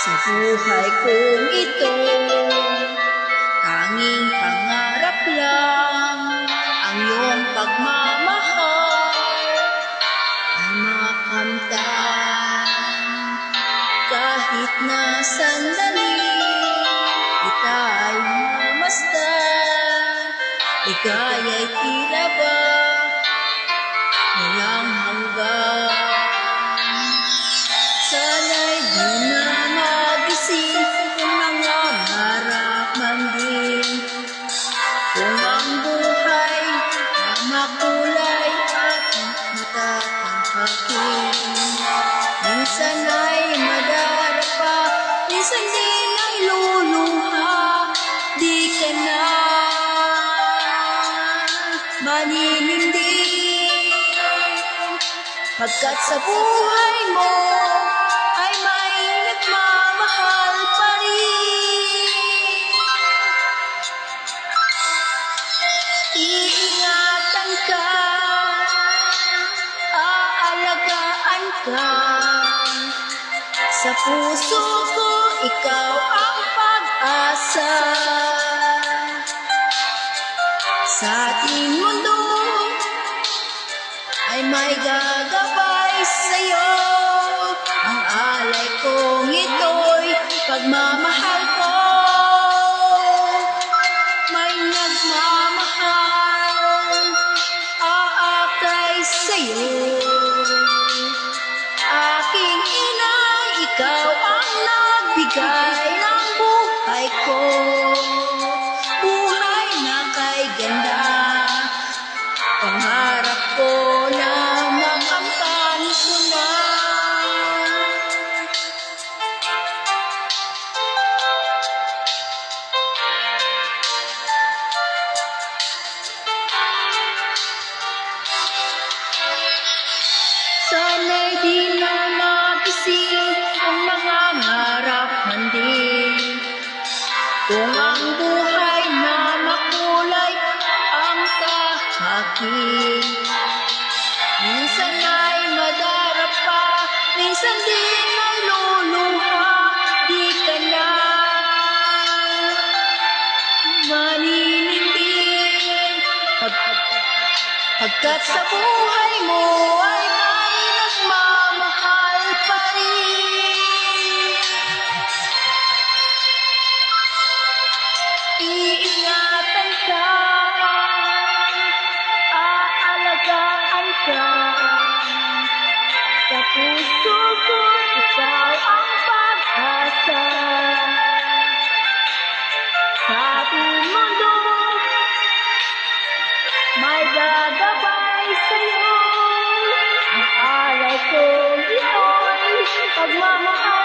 Sa buhay kong ito, tanging pangarap lang ang iyong pagmamahal ay makamtan. Kahit na sandali ita'y mamasdan, ligaya'y tila ba walang hanggan. Sana'y di na magising kung mga harapan din, kung ang buhay na makulay at matatanghakin. Minsan ay madarapa, minsan din ay luluha, di ka na maninindig, pagkat sa buhay mo ay may nagmamahal pa rin. Iingatan ka, aalagaan ka, sa puso ko ikaw ang pag-asa. Sa ating mundo ay may gagabay sa'yo, ang alay kong ito'y pagmamahal ko. May nagmamahal, aakay sa'yo. Aking ina, ikaw ang nagbigay ng buhay ko, buhay na kay ganda. Pangarap ko na makamtan ko na. Sana'y di na magising ang mga harapan din, kung ang buhay na makulay ang kahakin. Minsan ay madarapa, minsan din ay luluha, di ka na maninindig, pagkat sa buhay mo ay may nagmamahal pa rin. Iingatan ka, aalagaan ka, sa puso ko ikaw ang pag-asa. Sa ating mundo may gagabay sa'yo, ang alay kong ito'y pagmamahal.